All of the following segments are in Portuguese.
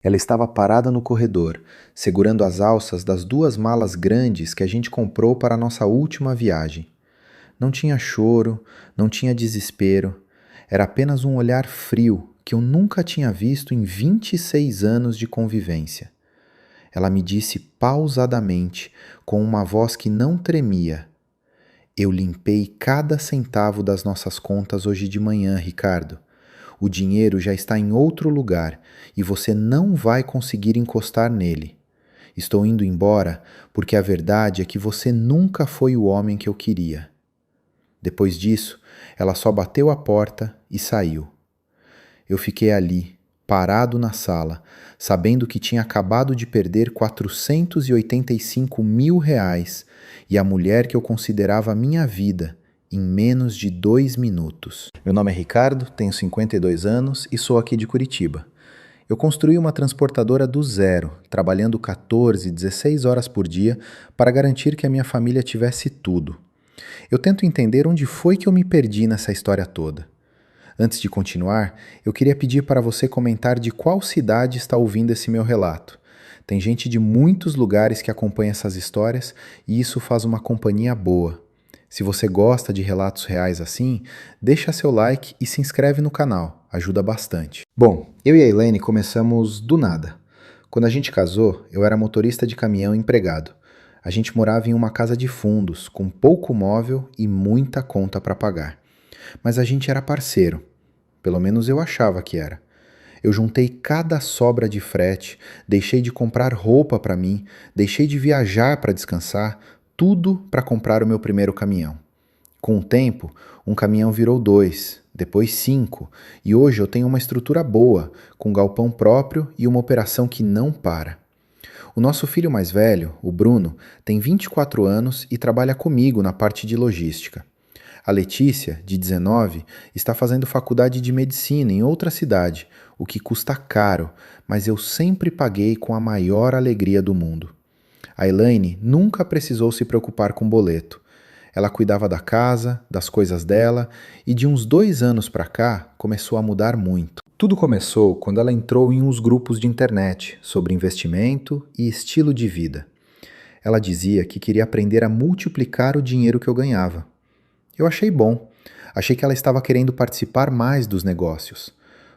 Ela estava parada no corredor, segurando as alças das duas malas grandes que a gente comprou para a nossa última viagem. Não tinha choro, não tinha desespero, era apenas um olhar frio que eu nunca tinha visto em 26 anos de convivência. Ela me disse pausadamente, com uma voz que não tremia: "Eu limpei cada centavo das nossas contas hoje de manhã, Ricardo. O dinheiro já está em outro lugar e você não vai conseguir encostar nele. Estou indo embora porque a verdade é que você nunca foi o homem que eu queria." Depois disso, ela só bateu a porta e saiu. Eu fiquei ali, parado na sala, sabendo que tinha acabado de perder R$ 485.000 e a mulher que eu considerava minha vida em menos de 2 minutos. Meu nome é Ricardo, tenho 52 anos e sou aqui de Curitiba. Eu construí uma transportadora do zero, trabalhando 14, 16 horas por dia para garantir que a minha família tivesse tudo. Eu tento entender onde foi que eu me perdi nessa história toda. Antes de continuar, eu queria pedir para você comentar de qual cidade está ouvindo esse meu relato. Tem gente de muitos lugares que acompanha essas histórias e isso faz uma companhia boa. Se você gosta de relatos reais assim, deixa seu like e se inscreve no canal, ajuda bastante. Bom, eu e a Elaine começamos do nada. Quando a gente casou, eu era motorista de caminhão empregado. A gente morava em uma casa de fundos, com pouco móvel e muita conta para pagar. Mas a gente era parceiro. Pelo menos eu achava que era. Eu juntei cada sobra de frete, deixei de comprar roupa para mim, deixei de viajar para descansar, tudo para comprar o meu primeiro caminhão. Com o tempo, um caminhão virou 2, depois 5, e hoje eu tenho uma estrutura boa, com galpão próprio e uma operação que não para. O nosso filho mais velho, o Bruno, tem 24 anos e trabalha comigo na parte de logística. A Letícia, de 19, está fazendo faculdade de medicina em outra cidade, o que custa caro, mas eu sempre paguei com a maior alegria do mundo. A Elaine nunca precisou se preocupar com boleto. Ela cuidava da casa, das coisas dela, e de uns 2 anos para cá começou a mudar muito. Tudo começou quando ela entrou em uns grupos de internet sobre investimento e estilo de vida. Ela dizia que queria aprender a multiplicar o dinheiro que eu ganhava. Eu achei bom. Achei que ela estava querendo participar mais dos negócios.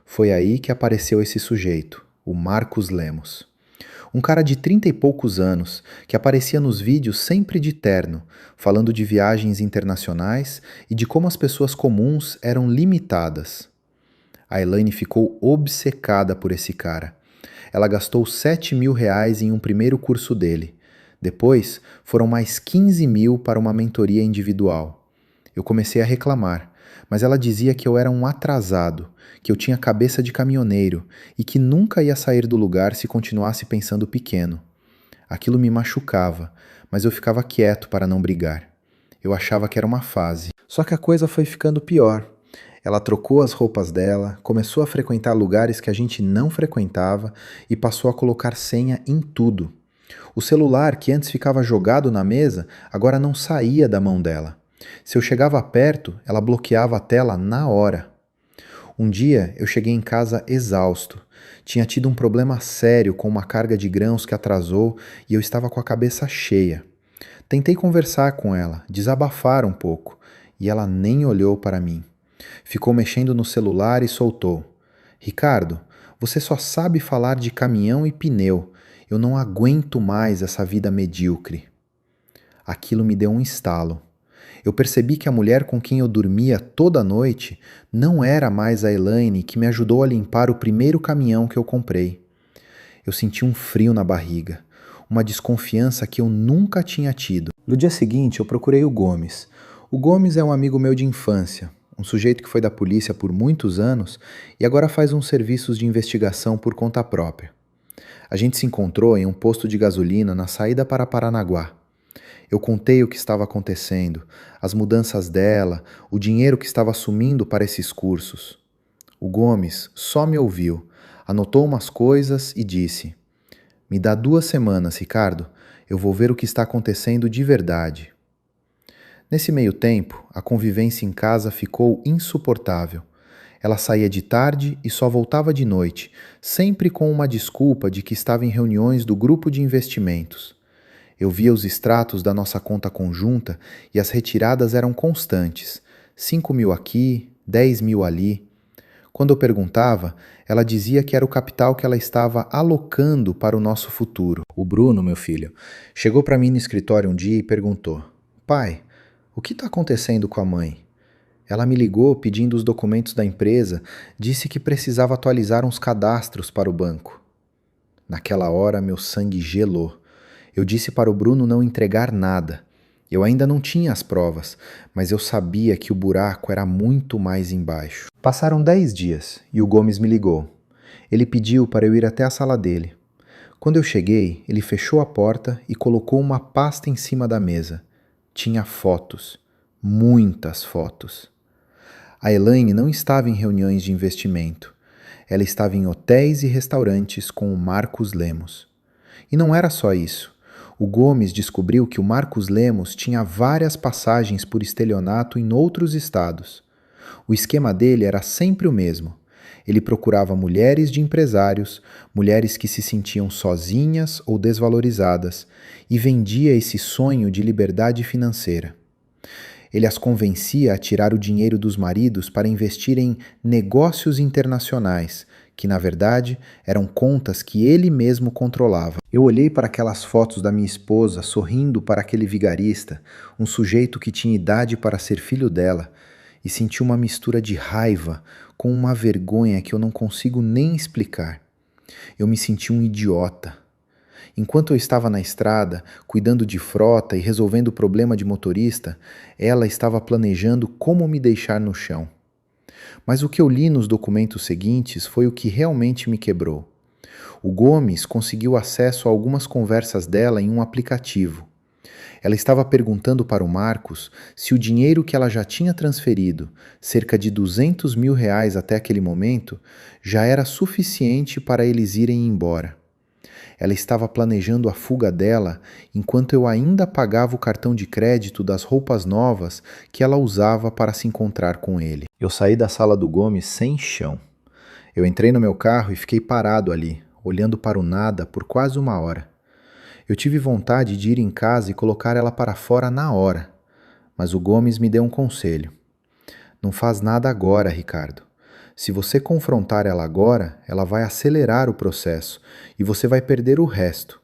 Foi aí que apareceu esse sujeito, o Marcos Lemos. Um cara de 30 e poucos anos, que aparecia nos vídeos sempre de terno, falando de viagens internacionais e de como as pessoas comuns eram limitadas. A Elaine ficou obcecada por esse cara. Ela gastou R$ 7.000 em um primeiro curso dele. Depois, foram mais 15 mil para uma mentoria individual. Eu comecei a reclamar, mas ela dizia que eu era um atrasado, que eu tinha cabeça de caminhoneiro e que nunca ia sair do lugar se continuasse pensando pequeno. Aquilo me machucava, mas eu ficava quieto para não brigar. Eu achava que era uma fase. Só que a coisa foi ficando pior. Ela trocou as roupas dela, começou a frequentar lugares que a gente não frequentava e passou a colocar senha em tudo. O celular, que antes ficava jogado na mesa, agora não saía da mão dela. Se eu chegava perto, ela bloqueava a tela na hora. Um dia eu cheguei em casa exausto. Tinha tido um problema sério com uma carga de grãos que atrasou e eu estava com a cabeça cheia. Tentei conversar com ela, desabafar um pouco, e ela nem olhou para mim. Ficou mexendo no celular e soltou: "Ricardo, você só sabe falar de caminhão e pneu. Eu não aguento mais essa vida medíocre." Aquilo me deu um estalo. Eu percebi que a mulher com quem eu dormia toda noite não era mais a Elaine que me ajudou a limpar o primeiro caminhão que eu comprei. Eu senti um frio na barriga, uma desconfiança que eu nunca tinha tido. No dia seguinte, eu procurei o Gomes. O Gomes é um amigo meu de infância, um sujeito que foi da polícia por muitos anos e agora faz uns serviços de investigação por conta própria. A gente se encontrou em um posto de gasolina na saída para Paranaguá. Eu contei o que estava acontecendo, as mudanças dela, o dinheiro que estava sumindo para esses cursos. O Gomes só me ouviu, anotou umas coisas e disse: "Me dá 2 semanas, Ricardo, eu vou ver o que está acontecendo de verdade." Nesse meio tempo, a convivência em casa ficou insuportável. Ela saía de tarde e só voltava de noite, sempre com uma desculpa de que estava em reuniões do grupo de investimentos. Eu via os extratos da nossa conta conjunta e as retiradas eram constantes. 5.000 aqui, 10.000 ali. Quando eu perguntava, ela dizia que era o capital que ela estava alocando para o nosso futuro. O Bruno, meu filho, chegou para mim no escritório um dia e perguntou: Pai, o que está acontecendo com a mãe? Ela me ligou pedindo os documentos da empresa, disse que precisava atualizar uns cadastros para o banco. Naquela hora, meu sangue gelou. Eu disse para o Bruno não entregar nada. Eu ainda não tinha as provas, mas eu sabia que o buraco era muito mais embaixo. Passaram 10 dias e o Gomes me ligou. Ele pediu para eu ir até a sala dele. Quando eu cheguei, ele fechou a porta e colocou uma pasta em cima da mesa. Tinha fotos, muitas fotos. A Elaine não estava em reuniões de investimento. Ela estava em hotéis e restaurantes com o Marcos Lemos. E não era só isso. O Gomes descobriu que o Marcos Lemos tinha várias passagens por estelionato em outros estados. O esquema dele era sempre o mesmo. Ele procurava mulheres de empresários, mulheres que se sentiam sozinhas ou desvalorizadas, e vendia esse sonho de liberdade financeira. Ele as convencia a tirar o dinheiro dos maridos para investir em negócios internacionais, que na verdade eram contas que ele mesmo controlava. Eu olhei para aquelas fotos da minha esposa sorrindo para aquele vigarista, um sujeito que tinha idade para ser filho dela, e senti uma mistura de raiva com uma vergonha que eu não consigo nem explicar. Eu me senti um idiota. Enquanto eu estava na estrada, cuidando de frota e resolvendo o problema de motorista, ela estava planejando como me deixar no chão. Mas o que eu li nos documentos seguintes foi o que realmente me quebrou. O Gomes conseguiu acesso a algumas conversas dela em um aplicativo. Ela estava perguntando para o Marcos se o dinheiro que ela já tinha transferido, cerca de R$ 200.000 até aquele momento, já era suficiente para eles irem embora. Ela estava planejando a fuga dela enquanto eu ainda pagava o cartão de crédito das roupas novas que ela usava para se encontrar com ele. Eu saí da sala do Gomes sem chão. Eu entrei no meu carro e fiquei parado ali, olhando para o nada por quase 1 hora. Eu tive vontade de ir em casa e colocar ela para fora na hora, mas o Gomes me deu um conselho. Não faz nada agora, Ricardo. Se você confrontar ela agora, ela vai acelerar o processo e você vai perder o resto.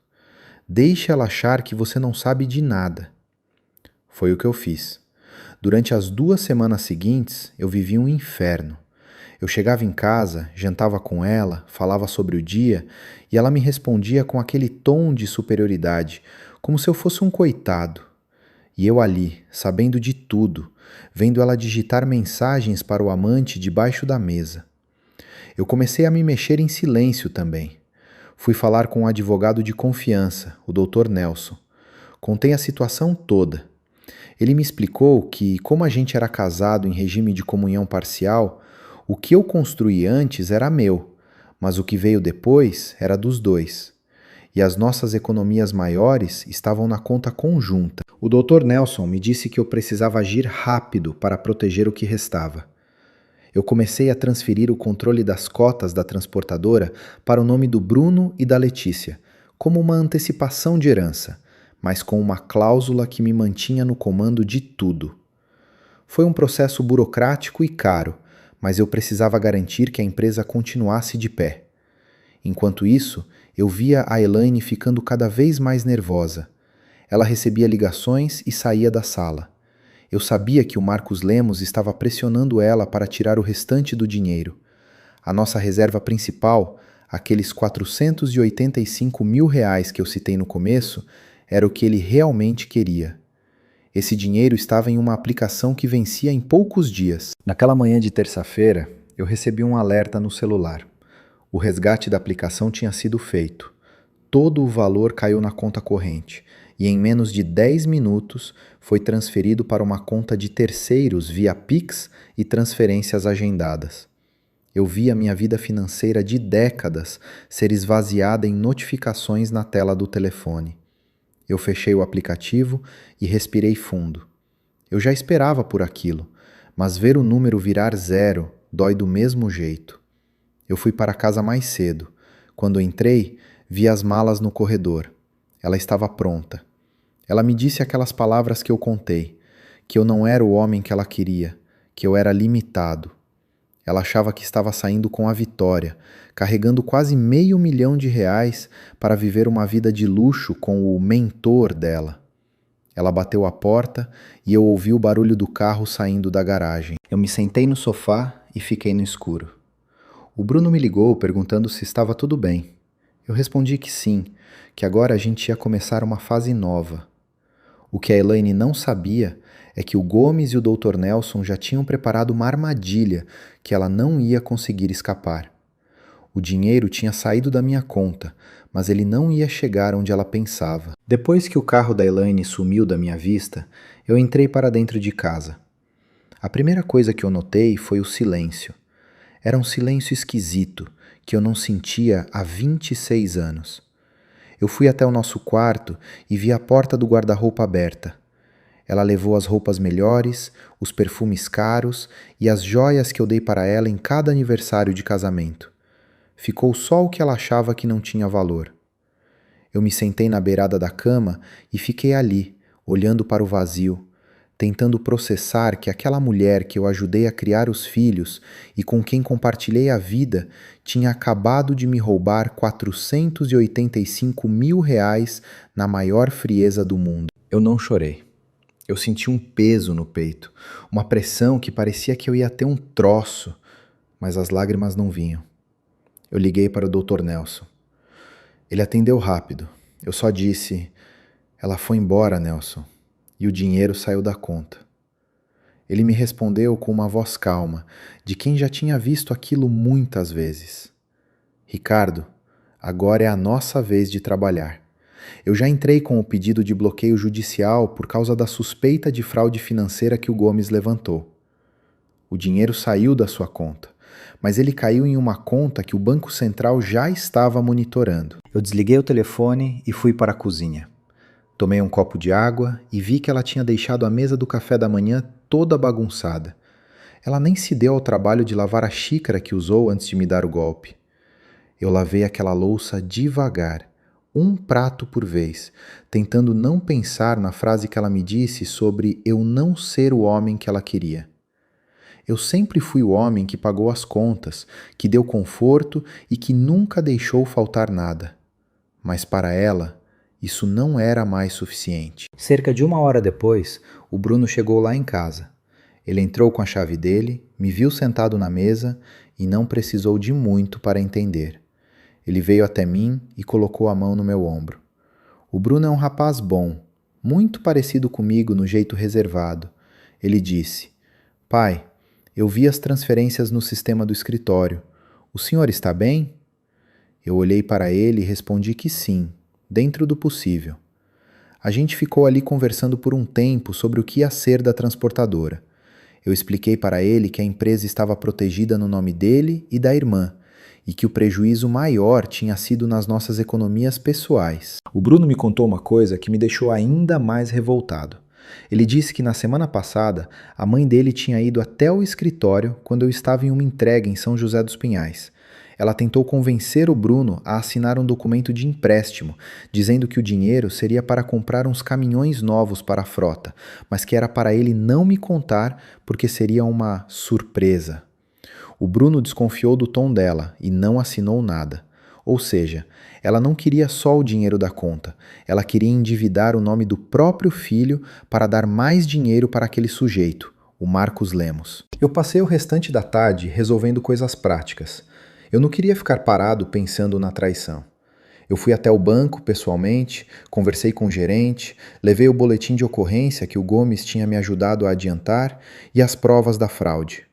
Deixe ela achar que você não sabe de nada. Foi o que eu fiz. Durante as 2 semanas seguintes, eu vivi um inferno. Eu chegava em casa, jantava com ela, falava sobre o dia e ela me respondia com aquele tom de superioridade, como se eu fosse um coitado. E eu ali, sabendo de tudo, vendo ela digitar mensagens para o amante debaixo da mesa. Eu comecei a me mexer em silêncio também. Fui falar com um advogado de confiança, o Dr. Nelson. Contei a situação toda. Ele me explicou que, como a gente era casado em regime de comunhão parcial, o que eu construí antes era meu, mas o que veio depois era dos dois. E as nossas economias maiores estavam na conta conjunta. O Dr. Nelson me disse que eu precisava agir rápido para proteger o que restava. Eu comecei a transferir o controle das cotas da transportadora para o nome do Bruno e da Letícia, como uma antecipação de herança, mas com uma cláusula que me mantinha no comando de tudo. Foi um processo burocrático e caro, mas eu precisava garantir que a empresa continuasse de pé. Enquanto isso, eu via a Elaine ficando cada vez mais nervosa. Ela recebia ligações e saía da sala. Eu sabia que o Marcos Lemos estava pressionando ela para tirar o restante do dinheiro. A nossa reserva principal, aqueles R$ 485.000 que eu citei no começo, era o que ele realmente queria. Esse dinheiro estava em uma aplicação que vencia em poucos dias. Naquela manhã de terça-feira, eu recebi um alerta no celular. O resgate da aplicação tinha sido feito. Todo o valor caiu na conta corrente e em menos de 10 minutos foi transferido para uma conta de terceiros via Pix e transferências agendadas. Eu vi a minha vida financeira de décadas ser esvaziada em notificações na tela do telefone. Eu fechei o aplicativo e respirei fundo. Eu já esperava por aquilo, mas ver o número virar 0 dói do mesmo jeito. Eu fui para casa mais cedo. Quando entrei, vi as malas no corredor. Ela estava pronta. Ela me disse aquelas palavras que eu contei, que eu não era o homem que ela queria, que eu era limitado. Ela achava que estava saindo com a vitória, carregando quase R$500 mil para viver uma vida de luxo com o mentor dela. Ela bateu a porta e eu ouvi o barulho do carro saindo da garagem. Eu me sentei no sofá e fiquei no escuro. O Bruno me ligou perguntando se estava tudo bem. Eu respondi que sim, que agora a gente ia começar uma fase nova. O que a Elaine não sabia é que o Gomes e o Dr. Nelson já tinham preparado uma armadilha que ela não ia conseguir escapar. O dinheiro tinha saído da minha conta, mas ele não ia chegar onde ela pensava. Depois que o carro da Elaine sumiu da minha vista, eu entrei para dentro de casa. A primeira coisa que eu notei foi o silêncio. Era um silêncio esquisito, que eu não sentia há 26 anos. Eu fui até o nosso quarto e vi a porta do guarda-roupa aberta. Ela levou as roupas melhores, os perfumes caros e as joias que eu dei para ela em cada aniversário de casamento. Ficou só o que ela achava que não tinha valor. Eu me sentei na beirada da cama e fiquei ali, olhando para o vazio, tentando processar que aquela mulher que eu ajudei a criar os filhos e com quem compartilhei a vida tinha acabado de me roubar R$485 mil na maior frieza do mundo. Eu não chorei. Eu senti um peso no peito, uma pressão que parecia que eu ia ter um troço, mas as lágrimas não vinham. Eu liguei para o Dr. Nelson. Ele atendeu rápido. Eu só disse: "Ela foi embora, Nelson." E o dinheiro saiu da conta. Ele me respondeu com uma voz calma, de quem já tinha visto aquilo muitas vezes. "Ricardo, agora é a nossa vez de trabalhar. Eu já entrei com o pedido de bloqueio judicial por causa da suspeita de fraude financeira que o Gomes levantou. O dinheiro saiu da sua conta, mas ele caiu em uma conta que o Banco Central já estava monitorando." Eu desliguei o telefone e fui para a cozinha. Tomei um copo de água e vi que ela tinha deixado a mesa do café da manhã toda bagunçada. Ela nem se deu ao trabalho de lavar a xícara que usou antes de me dar o golpe. Eu lavei aquela louça devagar, um prato por vez, tentando não pensar na frase que ela me disse sobre eu não ser o homem que ela queria. Eu sempre fui o homem que pagou as contas, que deu conforto e que nunca deixou faltar nada. Mas para ela, isso não era mais suficiente. Cerca de 1 hora depois, o Bruno chegou lá em casa. Ele entrou com a chave dele, me viu sentado na mesa e não precisou de muito para entender. Ele veio até mim e colocou a mão no meu ombro. O Bruno é um rapaz bom, muito parecido comigo no jeito reservado. Ele disse: "Pai, eu vi as transferências no sistema do escritório. O senhor está bem?" Eu olhei para ele e respondi que sim, dentro do possível. A gente ficou ali conversando por um tempo sobre o que ia ser da transportadora. Eu expliquei para ele que a empresa estava protegida no nome dele e da irmã, e que o prejuízo maior tinha sido nas nossas economias pessoais. O Bruno me contou uma coisa que me deixou ainda mais revoltado. Ele disse que na semana passada a mãe dele tinha ido até o escritório quando eu estava em uma entrega em São José dos Pinhais. Ela tentou convencer o Bruno a assinar um documento de empréstimo, dizendo que o dinheiro seria para comprar uns caminhões novos para a frota, mas que era para ele não me contar porque seria uma surpresa. O Bruno desconfiou do tom dela e não assinou nada. Ou seja, ela não queria só o dinheiro da conta, ela queria endividar o nome do próprio filho para dar mais dinheiro para aquele sujeito, o Marcos Lemos. Eu passei o restante da tarde resolvendo coisas práticas. Eu não queria ficar parado pensando na traição. Eu fui até o banco pessoalmente, conversei com o gerente, levei o boletim de ocorrência que o Gomes tinha me ajudado a adiantar e as provas da fraude.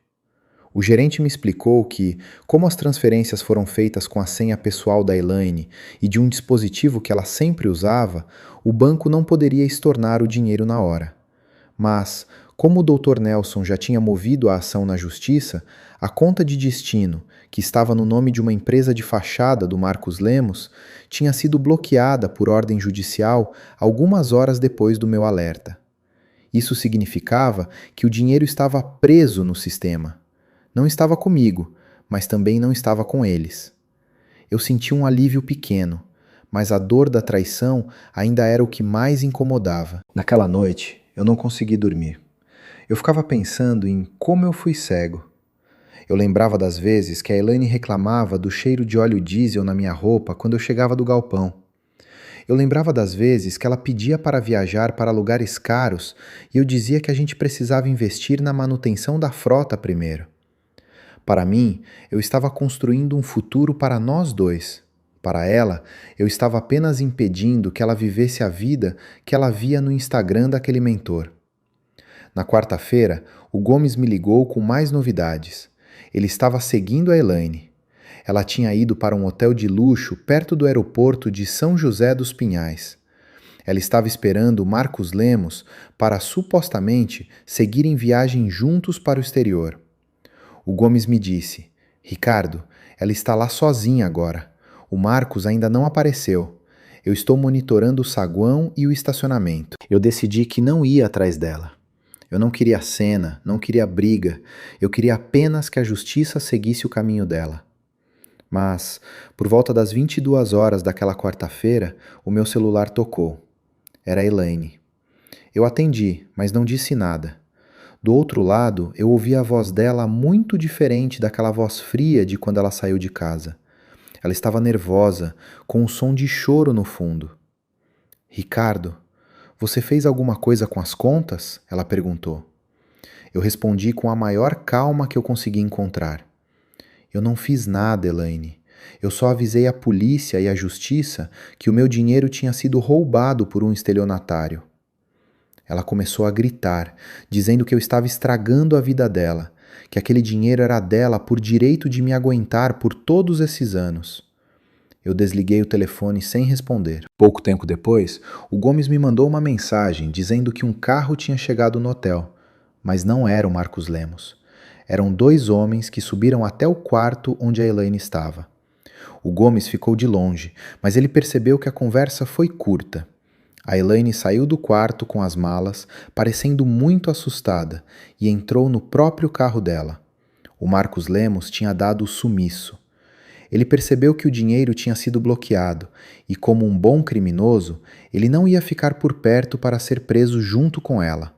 O gerente me explicou que, como as transferências foram feitas com a senha pessoal da Elaine e de um dispositivo que ela sempre usava, o banco não poderia estornar o dinheiro na hora. Mas, como o Dr. Nelson já tinha movido a ação na justiça, a conta de destino, que estava no nome de uma empresa de fachada do Marcos Lemos, tinha sido bloqueada por ordem judicial algumas horas depois do meu alerta. Isso significava que o dinheiro estava preso no sistema. Não estava comigo, mas também não estava com eles. Eu senti um alívio pequeno, mas a dor da traição ainda era o que mais incomodava. Naquela noite, eu não consegui dormir. Eu ficava pensando em como eu fui cego. Eu lembrava das vezes que a Elaine reclamava do cheiro de óleo diesel na minha roupa quando eu chegava do galpão. Eu lembrava das vezes que ela pedia para viajar para lugares caros e eu dizia que a gente precisava investir na manutenção da frota primeiro. Para mim, eu estava construindo um futuro para nós dois. Para ela, eu estava apenas impedindo que ela vivesse a vida que ela via no Instagram daquele mentor. Na quarta-feira, o Gomes me ligou com mais novidades. Ele estava seguindo a Elaine. Ela tinha ido para um hotel de luxo perto do aeroporto de São José dos Pinhais. Ela estava esperando Marcos Lemos para supostamente seguirem viagem juntos para o exterior. O Gomes me disse: Ricardo, ela está lá sozinha agora. O Marcos ainda não apareceu. Eu estou monitorando o saguão e o estacionamento. Eu decidi que não ia atrás dela. Eu não queria cena, não queria briga. Eu queria apenas que a justiça seguisse o caminho dela. Mas, por volta das 22 horas daquela quarta-feira, o meu celular tocou. Era a Elaine. Eu atendi, mas não disse nada. Do outro lado, eu ouvi a voz dela muito diferente daquela voz fria de quando ela saiu de casa. Ela estava nervosa, com um som de choro no fundo. Ricardo, você fez alguma coisa com as contas? Ela perguntou. Eu respondi com a maior calma que eu consegui encontrar. Eu não fiz nada, Elaine. Eu só avisei a polícia e a justiça que o meu dinheiro tinha sido roubado por um estelionatário. Ela começou a gritar, dizendo que eu estava estragando a vida dela, que aquele dinheiro era dela por direito de me aguentar por todos esses anos. Eu desliguei o telefone sem responder. Pouco tempo depois, o Gomes me mandou uma mensagem dizendo que um carro tinha chegado no hotel, mas não era o Marcos Lemos. Eram 2 homens que subiram até o quarto onde a Elaine estava. O Gomes ficou de longe, mas ele percebeu que a conversa foi curta. A Elaine saiu do quarto com as malas, parecendo muito assustada, e entrou no próprio carro dela. O Marcos Lemos tinha dado o sumiço. Ele percebeu que o dinheiro tinha sido bloqueado, e como um bom criminoso, ele não ia ficar por perto para ser preso junto com ela.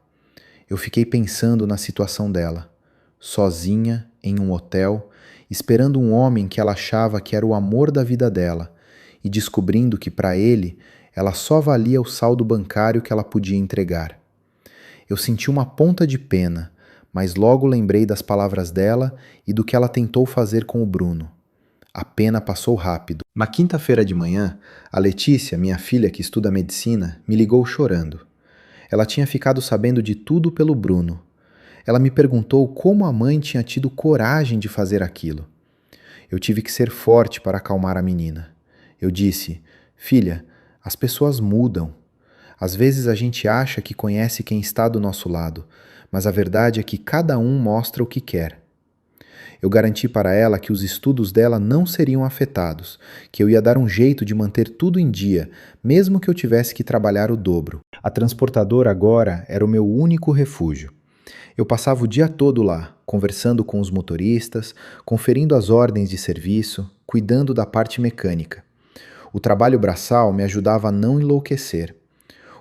Eu fiquei pensando na situação dela, sozinha, em um hotel, esperando um homem que ela achava que era o amor da vida dela, e descobrindo que para ele, ela só valia o saldo bancário que ela podia entregar. Eu senti uma ponta de pena, mas logo lembrei das palavras dela e do que ela tentou fazer com o Bruno. A pena passou rápido. Na quinta-feira de manhã, a Letícia, minha filha que estuda medicina, me ligou chorando. Ela tinha ficado sabendo de tudo pelo Bruno. Ela me perguntou como a mãe tinha tido coragem de fazer aquilo. Eu tive que ser forte para acalmar a menina. Eu disse: Filha, as pessoas mudam. Às vezes a gente acha que conhece quem está do nosso lado, mas a verdade é que cada um mostra o que quer. Eu garanti para ela que os estudos dela não seriam afetados, que eu ia dar um jeito de manter tudo em dia, mesmo que eu tivesse que trabalhar o dobro. A transportadora agora era o meu único refúgio. Eu passava o dia todo lá, conversando com os motoristas, conferindo as ordens de serviço, cuidando da parte mecânica. O trabalho braçal me ajudava a não enlouquecer.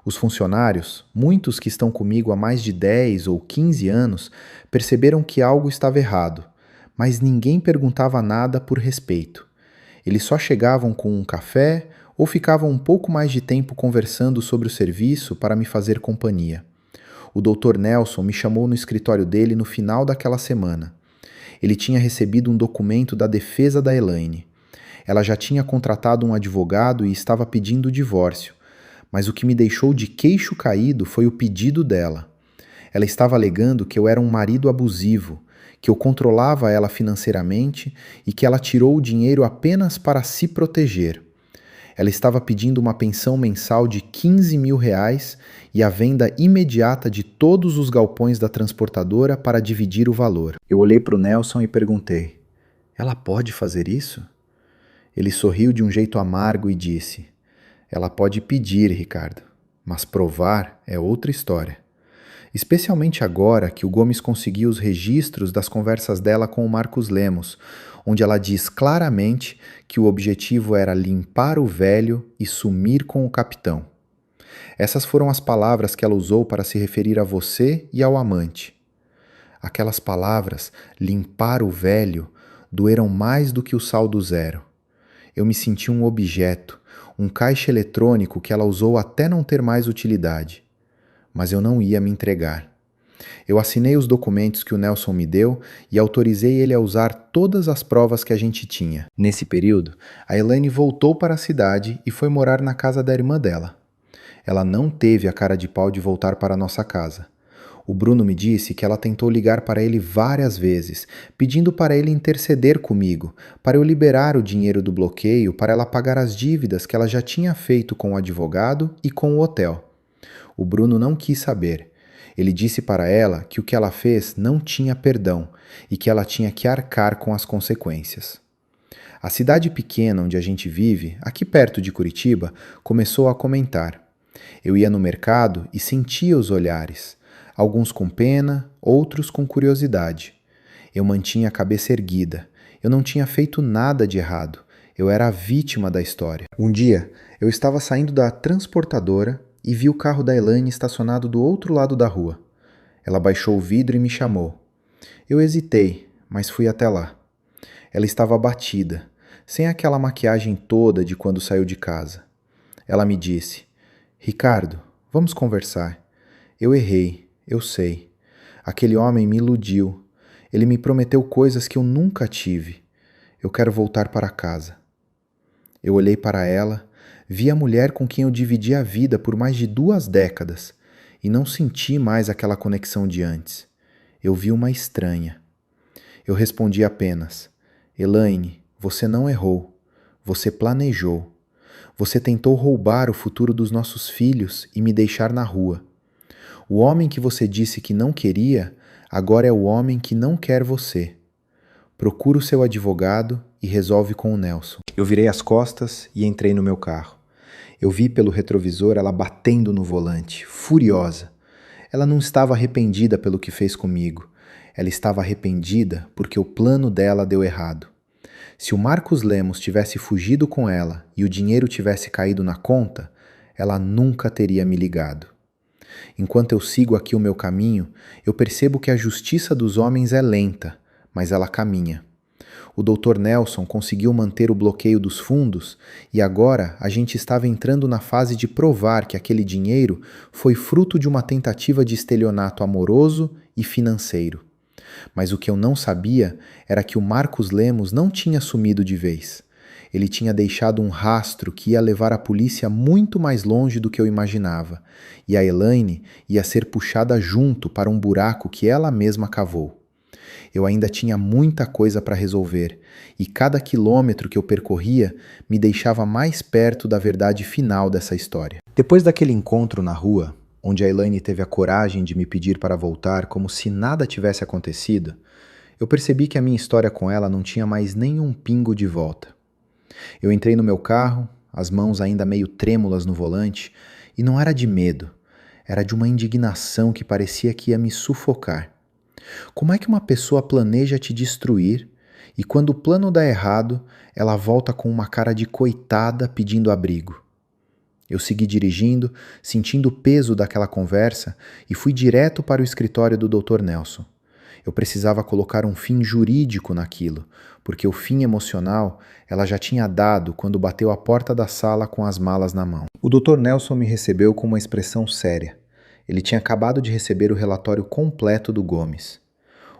Os funcionários, muitos que estão comigo há mais de 10 ou 15 anos, perceberam que algo estava errado, mas ninguém perguntava nada por respeito. Eles só chegavam com um café ou ficavam um pouco mais de tempo conversando sobre o serviço para me fazer companhia. O Dr. Nelson me chamou no escritório dele no final daquela semana. Ele tinha recebido um documento da defesa da Elaine. Ela já tinha contratado um advogado e estava pedindo o divórcio, mas o que me deixou de queixo caído foi o pedido dela. Ela estava alegando que eu era um marido abusivo, que eu controlava ela financeiramente e que ela tirou o dinheiro apenas para se proteger. Ela estava pedindo uma pensão mensal de R$ 15.000 e a venda imediata de todos os galpões da transportadora para dividir o valor. Eu olhei para o Nelson e perguntei: ela pode fazer isso? Ele sorriu de um jeito amargo e disse: ela pode pedir, Ricardo, mas provar é outra história. Especialmente agora que o Gomes conseguiu os registros das conversas dela com o Marcos Lemos, onde ela diz claramente que o objetivo era limpar o velho e sumir com o capitão. Essas foram as palavras que ela usou para se referir a você e ao amante. Aquelas palavras, limpar o velho, doeram mais do que o saldo zero. Eu me senti um objeto, um caixa eletrônico que ela usou até não ter mais utilidade. Mas eu não ia me entregar. Eu assinei os documentos que o Nelson me deu e autorizei ele a usar todas as provas que a gente tinha. Nesse período, a Elaine voltou para a cidade e foi morar na casa da irmã dela. Ela não teve a cara de pau de voltar para a nossa casa. O Bruno me disse que ela tentou ligar para ele várias vezes, pedindo para ele interceder comigo, para eu liberar o dinheiro do bloqueio para ela pagar as dívidas que ela já tinha feito com o advogado e com o hotel. O Bruno não quis saber. Ele disse para ela que o que ela fez não tinha perdão e que ela tinha que arcar com as consequências. A cidade pequena onde a gente vive, aqui perto de Curitiba, começou a comentar. Eu ia no mercado e sentia os olhares, alguns com pena, outros com curiosidade. Eu mantinha a cabeça erguida. Eu não tinha feito nada de errado. Eu era a vítima da história. Um dia, eu estava saindo da transportadora e vi o carro da Elaine estacionado do outro lado da rua. Ela baixou o vidro e me chamou. Eu hesitei, mas fui até lá. Ela estava abatida, sem aquela maquiagem toda de quando saiu de casa. Ela me disse: Ricardo, vamos conversar. Eu errei, eu sei. Aquele homem me iludiu. Ele me prometeu coisas que eu nunca tive. Eu quero voltar para casa. Eu olhei para ela, vi a mulher com quem eu dividi a vida por mais de 2 décadas e não senti mais aquela conexão de antes. Eu vi uma estranha. Eu respondi apenas: Elaine, você não errou. Você planejou. Você tentou roubar o futuro dos nossos filhos e me deixar na rua. O homem que você disse que não queria, agora é o homem que não quer você. Procura o seu advogado e resolve com o Nelson. Eu virei as costas e entrei no meu carro. Eu vi pelo retrovisor ela batendo no volante, furiosa. Ela não estava arrependida pelo que fez comigo. Ela estava arrependida porque o plano dela deu errado. Se o Marcos Lemos tivesse fugido com ela e o dinheiro tivesse caído na conta, ela nunca teria me ligado. Enquanto eu sigo aqui o meu caminho, eu percebo que a justiça dos homens é lenta, mas ela caminha. O Dr. Nelson conseguiu manter o bloqueio dos fundos e agora a gente estava entrando na fase de provar que aquele dinheiro foi fruto de uma tentativa de estelionato amoroso e financeiro. Mas o que eu não sabia era que o Marcos Lemos não tinha sumido de vez. Ele tinha deixado um rastro que ia levar a polícia muito mais longe do que eu imaginava, e a Elaine ia ser puxada junto para um buraco que ela mesma cavou. Eu ainda tinha muita coisa para resolver, e cada quilômetro que eu percorria me deixava mais perto da verdade final dessa história. Depois daquele encontro na rua, onde a Elaine teve a coragem de me pedir para voltar como se nada tivesse acontecido, eu percebi que a minha história com ela não tinha mais nenhum pingo de volta. Eu entrei no meu carro, as mãos ainda meio trêmulas no volante, e não era de medo, era de uma indignação que parecia que ia me sufocar. Como é que uma pessoa planeja te destruir e quando o plano dá errado, ela volta com uma cara de coitada pedindo abrigo? Eu segui dirigindo, sentindo o peso daquela conversa e fui direto para o escritório do Dr. Nelson. Eu precisava colocar um fim jurídico naquilo, porque o fim emocional ela já tinha dado quando bateu à porta da sala com as malas na mão. O Dr. Nelson me recebeu com uma expressão séria. Ele tinha acabado de receber o relatório completo do Gomes.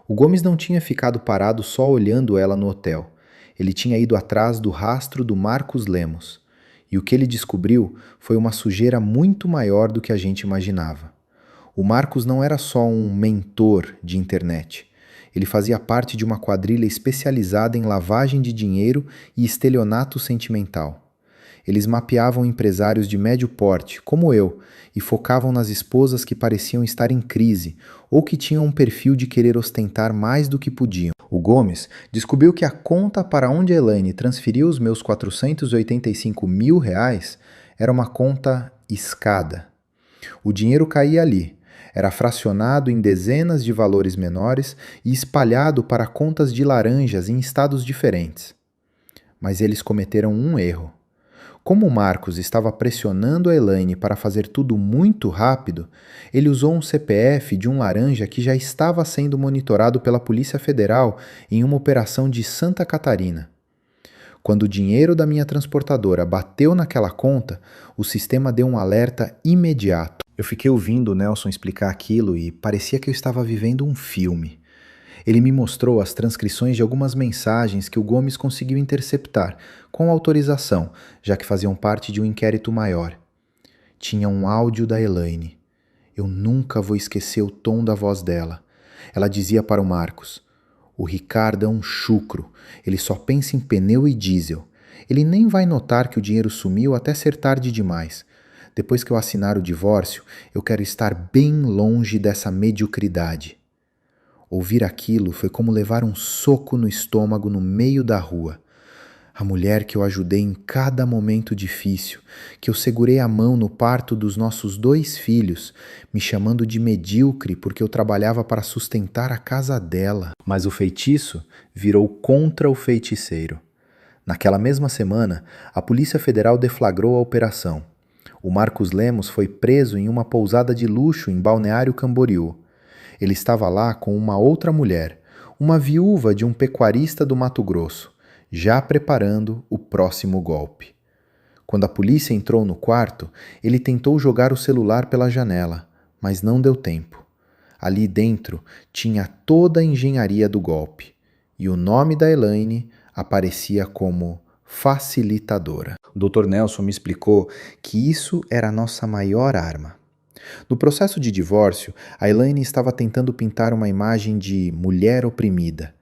O Gomes não tinha ficado parado só olhando ela no hotel. Ele tinha ido atrás do rastro do Marcos Lemos. E o que ele descobriu foi uma sujeira muito maior do que a gente imaginava. O Marcos não era só um mentor de internet. Ele fazia parte de uma quadrilha especializada em lavagem de dinheiro e estelionato sentimental. Eles mapeavam empresários de médio porte, como eu, e focavam nas esposas que pareciam estar em crise ou que tinham um perfil de querer ostentar mais do que podiam. O Gomes descobriu que a conta para onde a Elaine transferiu os meus R$485 mil era uma conta escada. O dinheiro caía ali. Era fracionado em dezenas de valores menores e espalhado para contas de laranjas em estados diferentes. Mas eles cometeram um erro. Como o Marcos estava pressionando a Elaine para fazer tudo muito rápido, ele usou um CPF de um laranja que já estava sendo monitorado pela Polícia Federal em uma operação de Santa Catarina. Quando o dinheiro da minha transportadora bateu naquela conta, o sistema deu um alerta imediato. Eu fiquei ouvindo o Nelson explicar aquilo e parecia que eu estava vivendo um filme. Ele me mostrou as transcrições de algumas mensagens que o Gomes conseguiu interceptar, com autorização, já que faziam parte de um inquérito maior. Tinha um áudio da Elaine. Eu nunca vou esquecer o tom da voz dela. Ela dizia para o Marcos: "O Ricardo é um chucro, ele só pensa em pneu e diesel. Ele nem vai notar que o dinheiro sumiu até ser tarde demais. Depois que eu assinar o divórcio, eu quero estar bem longe dessa mediocridade." Ouvir aquilo foi como levar um soco no estômago no meio da rua. A mulher que eu ajudei em cada momento difícil, que eu segurei a mão no parto dos nossos 2 filhos, me chamando de medíocre porque eu trabalhava para sustentar a casa dela. Mas o feitiço virou contra o feiticeiro. Naquela mesma semana, a Polícia Federal deflagrou a operação. O Marcos Lemos foi preso em uma pousada de luxo em Balneário Camboriú. Ele estava lá com uma outra mulher, uma viúva de um pecuarista do Mato Grosso, já preparando o próximo golpe. Quando a polícia entrou no quarto, ele tentou jogar o celular pela janela, mas não deu tempo. Ali dentro tinha toda a engenharia do golpe, e o nome da Elaine aparecia como facilitadora. O Dr. Nelson me explicou que isso era a nossa maior arma. No processo de divórcio, a Elaine estava tentando pintar uma imagem de mulher oprimida.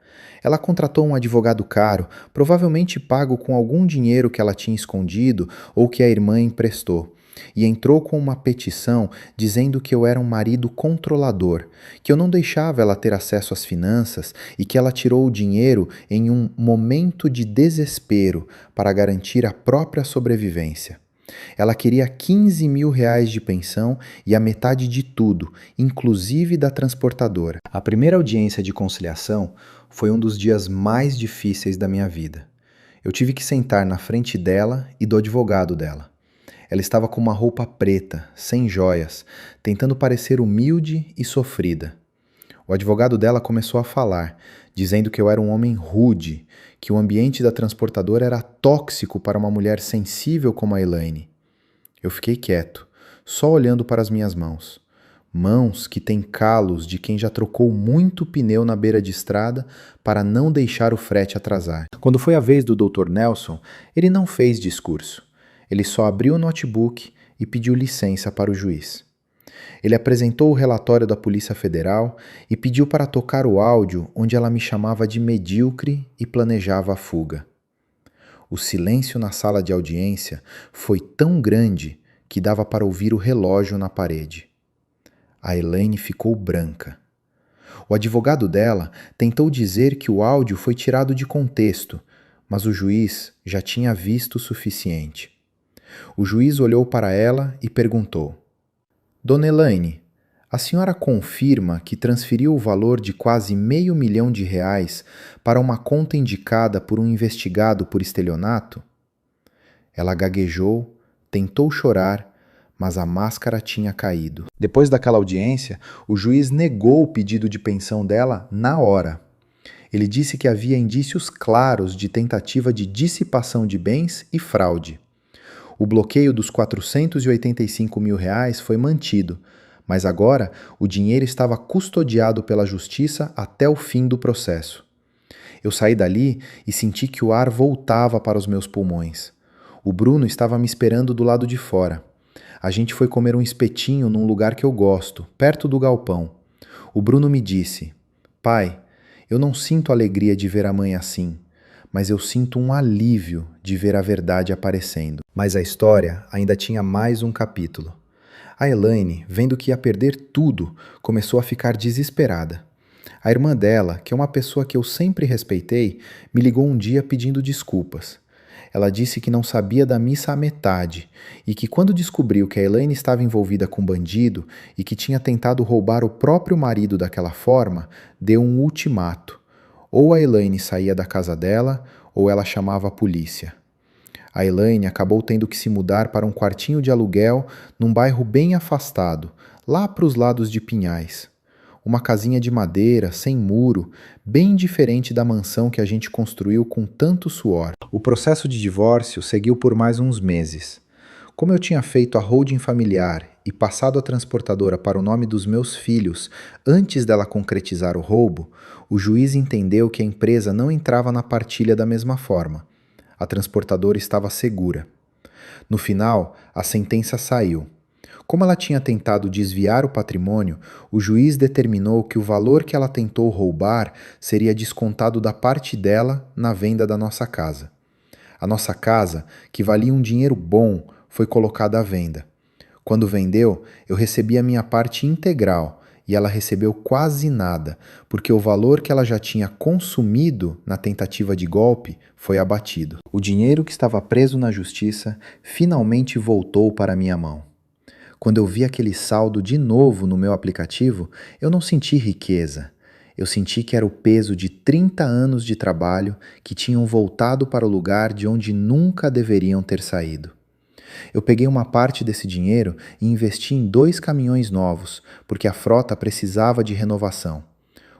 Ela contratou um advogado caro, provavelmente pago com algum dinheiro que ela tinha escondido ou que a irmã emprestou, e entrou com uma petição dizendo que eu era um marido controlador, que eu não deixava ela ter acesso às finanças e que ela tirou o dinheiro em um momento de desespero para garantir a própria sobrevivência. Ela queria 15 mil reais de pensão e a metade de tudo, inclusive da transportadora. A primeira audiência de conciliação foi um dos dias mais difíceis da minha vida. Eu tive que sentar na frente dela e do advogado dela. Ela estava com uma roupa preta, sem joias, tentando parecer humilde e sofrida. O advogado dela começou a falar, dizendo que eu era um homem rude, que o ambiente da transportadora era tóxico para uma mulher sensível como a Elaine. Eu fiquei quieto, só olhando para as minhas mãos. Mãos que têm calos de quem já trocou muito pneu na beira de estrada para não deixar o frete atrasar. Quando foi a vez do Dr. Nelson, ele não fez discurso. Ele só abriu o notebook e pediu licença para o juiz. Ele apresentou o relatório da Polícia Federal e pediu para tocar o áudio onde ela me chamava de medíocre e planejava a fuga. O silêncio na sala de audiência foi tão grande que dava para ouvir o relógio na parede. A Elaine ficou branca. O advogado dela tentou dizer que o áudio foi tirado de contexto, mas o juiz já tinha visto o suficiente. O juiz olhou para ela e perguntou: "Dona Elaine, a senhora confirma que transferiu o valor de quase R$500 mil para uma conta indicada por um investigado por estelionato?" Ela gaguejou, tentou chorar, mas a máscara tinha caído. Depois daquela audiência, o juiz negou o pedido de pensão dela na hora. Ele disse que havia indícios claros de tentativa de dissipação de bens e fraude. O bloqueio dos R$485 mil foi mantido, mas agora o dinheiro estava custodiado pela justiça até o fim do processo. Eu saí dali e senti que o ar voltava para os meus pulmões. O Bruno estava me esperando do lado de fora. A gente foi comer um espetinho num lugar que eu gosto, perto do galpão. O Bruno me disse: "Pai, eu não sinto alegria de ver a mãe assim, mas eu sinto um alívio de ver a verdade aparecendo." Mas a história ainda tinha mais um capítulo. A Elaine, vendo que ia perder tudo, começou a ficar desesperada. A irmã dela, que é uma pessoa que eu sempre respeitei, me ligou um dia pedindo desculpas. Ela disse que não sabia da missa à metade e que quando descobriu que a Elaine estava envolvida com um bandido e que tinha tentado roubar o próprio marido daquela forma, deu um ultimato. Ou a Elaine saía da casa dela ou ela chamava a polícia. A Elaine acabou tendo que se mudar para um quartinho de aluguel num bairro bem afastado, lá para os lados de Pinhais. Uma casinha de madeira, sem muro, bem diferente da mansão que a gente construiu com tanto suor. O processo de divórcio seguiu por mais uns meses. Como eu tinha feito a holding familiar e passado a transportadora para o nome dos meus filhos antes dela concretizar o roubo, o juiz entendeu que a empresa não entrava na partilha da mesma forma. A transportadora estava segura. No final, a sentença saiu. Como ela tinha tentado desviar o patrimônio, o juiz determinou que o valor que ela tentou roubar seria descontado da parte dela na venda da nossa casa. A nossa casa, que valia um dinheiro bom, foi colocada à venda. Quando vendeu, eu recebi a minha parte integral e ela recebeu quase nada, porque o valor que ela já tinha consumido na tentativa de golpe foi abatido. O dinheiro que estava preso na justiça finalmente voltou para minha mão. Quando eu vi aquele saldo de novo no meu aplicativo, eu não senti riqueza. Eu senti que era o peso de 30 anos de trabalho que tinham voltado para o lugar de onde nunca deveriam ter saído. Eu peguei uma parte desse dinheiro e investi em 2 caminhões novos, porque a frota precisava de renovação.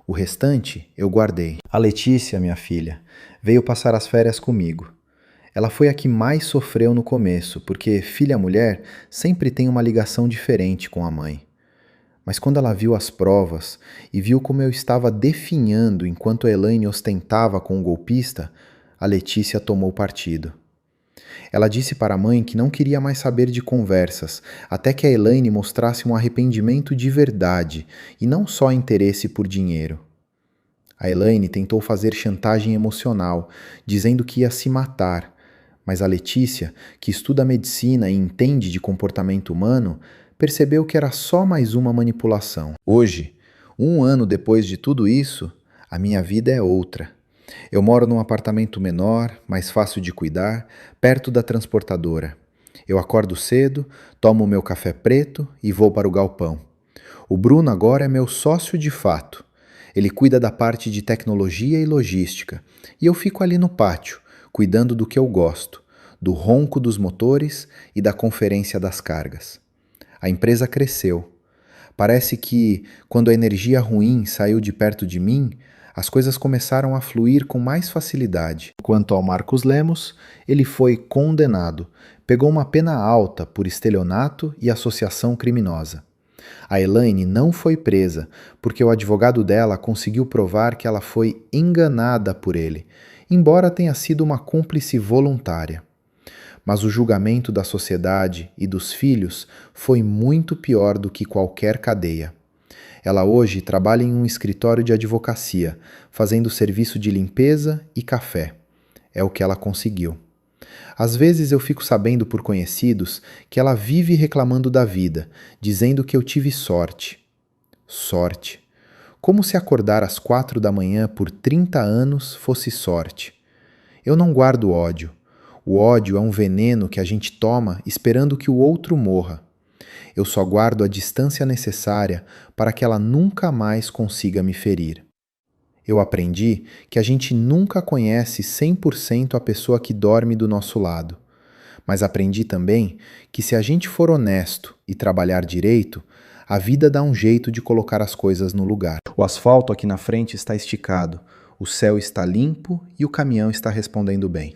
O restante eu guardei. A Letícia, minha filha, veio passar as férias comigo. Ela foi a que mais sofreu no começo, porque filha mulher sempre tem uma ligação diferente com a mãe. Mas quando ela viu as provas e viu como eu estava definhando enquanto a Elaine ostentava com o golpista, a Letícia tomou partido. Ela disse para a mãe que não queria mais saber de conversas, até que a Elaine mostrasse um arrependimento de verdade e não só interesse por dinheiro. A Elaine tentou fazer chantagem emocional, dizendo que ia se matar, mas a Letícia, que estuda medicina e entende de comportamento humano, percebeu que era só mais uma manipulação. Hoje, 1 ano depois de tudo isso, a minha vida é outra. Eu moro num apartamento menor, mais fácil de cuidar, perto da transportadora. Eu acordo cedo, tomo o meu café preto e vou para o galpão. O Bruno agora é meu sócio de fato. Ele cuida da parte de tecnologia e logística, e eu fico ali no pátio, cuidando do que eu gosto, do ronco dos motores e da conferência das cargas. A empresa cresceu. Parece que, quando a energia ruim saiu de perto de mim, as coisas começaram a fluir com mais facilidade. Quanto ao Marcos Lemos, ele foi condenado. Pegou uma pena alta por estelionato e associação criminosa. A Elaine não foi presa, porque o advogado dela conseguiu provar que ela foi enganada por ele, embora tenha sido uma cúmplice voluntária. Mas o julgamento da sociedade e dos filhos foi muito pior do que qualquer cadeia. Ela hoje trabalha em um escritório de advocacia, fazendo serviço de limpeza e café. É o que ela conseguiu. Às vezes eu fico sabendo por conhecidos que ela vive reclamando da vida, dizendo que eu tive sorte. Sorte. Como se acordar às 4 da manhã por 30 anos fosse sorte. Eu não guardo ódio. O ódio é um veneno que a gente toma esperando que o outro morra. Eu só guardo a distância necessária para que ela nunca mais consiga me ferir. Eu aprendi que a gente nunca conhece 100% a pessoa que dorme do nosso lado. Mas aprendi também que se a gente for honesto e trabalhar direito, a vida dá um jeito de colocar as coisas no lugar. O asfalto aqui na frente está esticado, o céu está limpo e o caminhão está respondendo bem.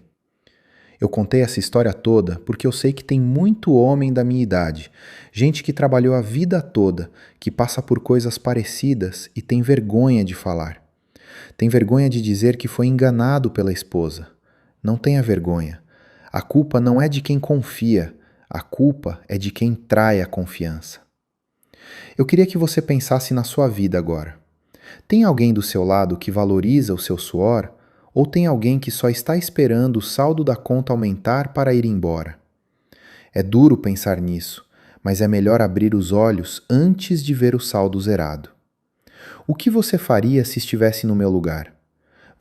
Eu contei essa história toda porque eu sei que tem muito homem da minha idade, gente que trabalhou a vida toda, que passa por coisas parecidas e tem vergonha de falar. Tem vergonha de dizer que foi enganado pela esposa. Não tenha vergonha. A culpa não é de quem confia, a culpa é de quem trai a confiança. Eu queria que você pensasse na sua vida agora. Tem alguém do seu lado que valoriza o seu suor? Ou tem alguém que só está esperando o saldo da conta aumentar para ir embora? É duro pensar nisso, mas é melhor abrir os olhos antes de ver o saldo zerado. O que você faria se estivesse no meu lugar?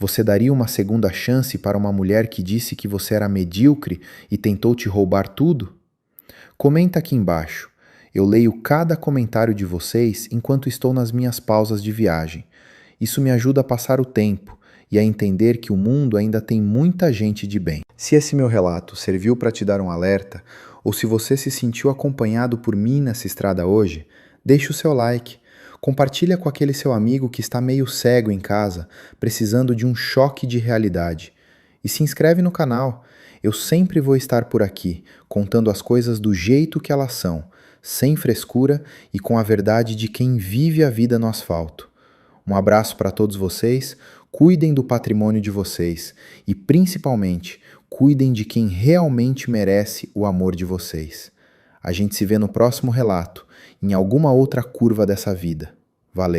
Você daria uma segunda chance para uma mulher que disse que você era medíocre e tentou te roubar tudo? Comenta aqui embaixo. Eu leio cada comentário de vocês enquanto estou nas minhas pausas de viagem. Isso me ajuda a passar o tempo e a entender que o mundo ainda tem muita gente de bem. Se esse meu relato serviu para te dar um alerta, ou se você se sentiu acompanhado por mim nessa estrada hoje, deixe o seu like. Compartilha com aquele seu amigo que está meio cego em casa, precisando de um choque de realidade. E se inscreve no canal. Eu sempre vou estar por aqui, contando as coisas do jeito que elas são, sem frescura e com a verdade de quem vive a vida no asfalto. Um abraço para todos vocês, cuidem do patrimônio de vocês e, principalmente, cuidem de quem realmente merece o amor de vocês. A gente se vê no próximo relato, em alguma outra curva dessa vida. Valeu!